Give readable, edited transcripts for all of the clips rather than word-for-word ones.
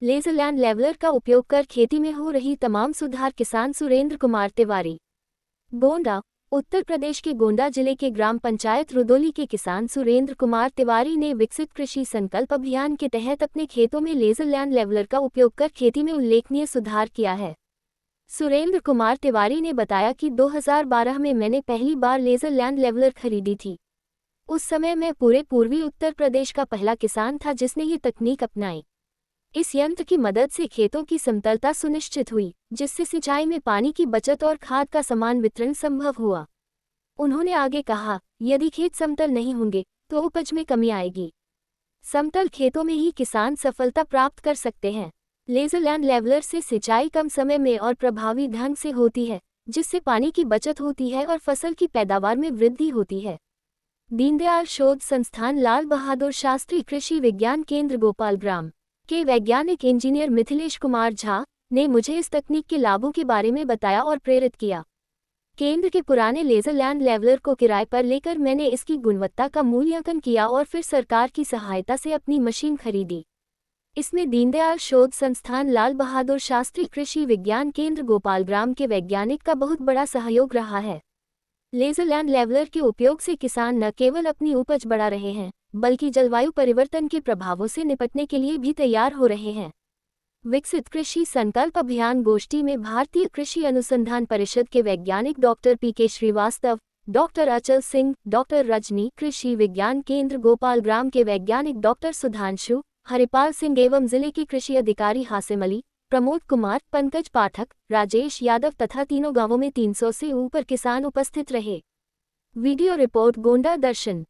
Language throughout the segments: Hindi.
लेजर लैंड लेवलर का उपयोग कर खेती में हो रही तमाम सुधार। किसान सुरेंद्र कुमार तिवारी, गोंडा। उत्तर प्रदेश के गोंडा जिले के ग्राम पंचायत रुदौली के किसान सुरेंद्र कुमार तिवारी ने विकसित कृषि संकल्प अभियान के तहत अपने खेतों में लेजर लैंड लेवलर का उपयोग कर खेती में उल्लेखनीय सुधार किया है। सुरेंद्र कुमार तिवारी ने बताया कि 2012 में मैंने पहली बार लेजर लैंड लेवलर खरीदी थी। उस समय मैं पूरे पूर्वी उत्तर प्रदेश का पहला किसान था जिसने ये तकनीक अपनाई। इस यंत्र की मदद से खेतों की समतलता सुनिश्चित हुई, जिससे सिंचाई में पानी की बचत और खाद का समान वितरण संभव हुआ। उन्होंने आगे कहा, यदि खेत समतल नहीं होंगे तो उपज में कमी आएगी। समतल खेतों में ही किसान सफलता प्राप्त कर सकते हैं। लेजर लैंड लेवलर से सिंचाई कम समय में और प्रभावी ढंग से होती है, जिससे पानी की बचत होती है और फसल की पैदावार में वृद्धि होती है। दीनदयाल शोध संस्थान लाल बहादुर शास्त्री कृषि विज्ञान केंद्र गोपालग्राम के वैज्ञानिक इंजीनियर मिथिलेश कुमार झा ने मुझे इस तकनीक के लाभों के बारे में बताया और प्रेरित किया। केंद्र के पुराने लेजर लैंड लेवलर को किराए पर लेकर मैंने इसकी गुणवत्ता का मूल्यांकन किया और फिर सरकार की सहायता से अपनी मशीन खरीदी। इसमें दीनदयाल शोध संस्थान लाल बहादुर शास्त्री कृषि विज्ञान केंद्र गोपालग्राम के वैज्ञानिक का बहुत बड़ा सहयोग रहा है। लेजर लैंड लेवलर के उपयोग से किसान न केवल अपनी उपज बढ़ा रहे हैं, बल्कि जलवायु परिवर्तन के प्रभावों से निपटने के लिए भी तैयार हो रहे हैं। विकसित कृषि संकल्प अभियान गोष्ठी में भारतीय कृषि अनुसंधान परिषद के वैज्ञानिक डॉक्टर पीके श्रीवास्तव, डॉक्टर अचल सिंह, डॉक्टर रजनी, कृषि विज्ञान केंद्र गोपालग्राम के वैज्ञानिक डॉक्टर सुधांशु, हरिपाल सिंह एवं जिले के कृषि अधिकारी हासिम अली, प्रमोद कुमार, पंकज पाठक, राजेश यादव तथा तीनों गांवों में 300 से ऊपर किसान उपस्थित रहे। वीडियो रिपोर्ट गोंडा दर्शन।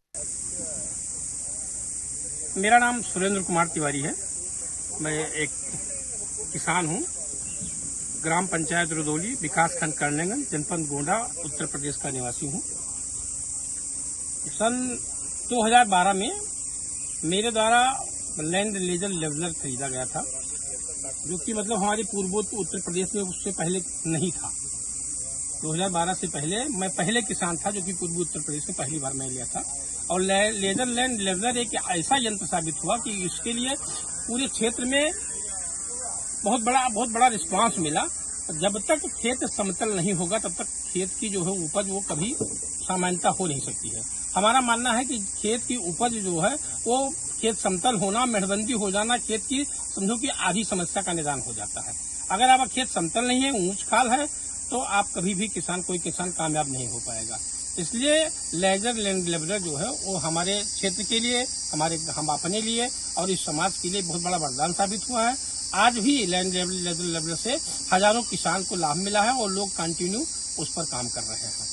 मेरा नाम सुरेंद्र कुमार तिवारी है। मैं एक किसान हूँ। ग्राम पंचायत रुदौली, विकासखंड करनेगंज, जनपद गोंडा, उत्तर प्रदेश का निवासी हूँ। सन 2012 में मेरे द्वारा लैंड लेजर लेवलर खरीदा गया था, जो कि मतलब हमारे पूर्वोत्तर उत्तर प्रदेश में उससे पहले नहीं था। 2012 से पहले मैं पहले किसान था जो कि पूर्वी उत्तर प्रदेश में पहली बार मैं लिया था। और लेजर लैंड लेवलर एक ऐसा यंत्र साबित हुआ कि इसके लिए पूरे क्षेत्र में बहुत बड़ा रिस्पांस मिला। जब तक खेत समतल नहीं होगा तब तक खेत की जो है उपज वो कभी सामान्यता हो नहीं सकती है। हमारा मानना है कि खेत की उपज जो है वो खेत समतल होना, मेढ़बंदी हो जाना, खेत की समझो कि आधी समस्या का निदान हो जाता है। अगर आपका खेत समतल नहीं है, ऊंच खाल है, तो आप कभी भी कोई किसान कामयाब नहीं हो पाएगा। इसलिए लेजर लैंड लेवलर जो है वो हमारे क्षेत्र के लिए, हम अपने लिए और इस समाज के लिए बहुत बड़ा वरदान साबित हुआ है। आज भी लैंड लेजर लेवलर से हजारों किसान को लाभ मिला है और लोग कंटिन्यू उस पर काम कर रहे हैं।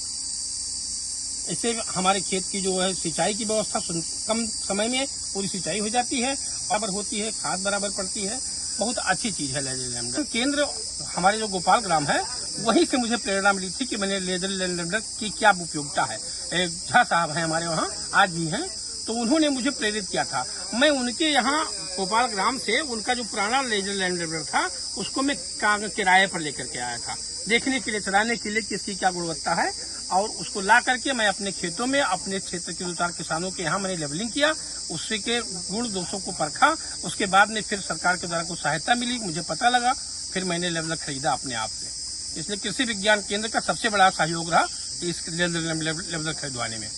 इससे हमारे खेत की जो है सिंचाई की व्यवस्था कम समय में पूरी सिंचाई हो जाती है, बराबर होती है, खाद बराबर पड़ती है। बहुत अच्छी चीज है लेजर लैंड लेवलर। केंद्र हमारे जो गोपाल ग्राम है वहीं से मुझे प्रेरणा मिली थी कि मैंने लेजर लैंड लेवलर की क्या उपयोगिता है। एक झा साहब हैं हमारे वहाँ, आज भी हैं, तो उन्होंने मुझे प्रेरित किया था। मैं उनके यहाँ गोपाल ग्राम से उनका जो पुराना लेजर लैंड लेवलर था उसको मैं किराए पर लेकर के आया था, देखने के लिए, चलाने के लिए कि इसकी क्या गुणवत्ता है। और उसको ला करके मैं अपने खेतों में, अपने क्षेत्र के 2-4 किसानों के यहाँ मैंने लेवलिंग किया, उससे के गुण दोषों को परखा। उसके बाद में फिर सरकार के द्वारा कुछ सहायता मिली, मुझे पता लगा, फिर मैंने लेवलर खरीदा अपने आप से। इसलिए कृषि विज्ञान केंद्र का सबसे बड़ा सहयोग रहा इस लेवलर खरीदवाने में।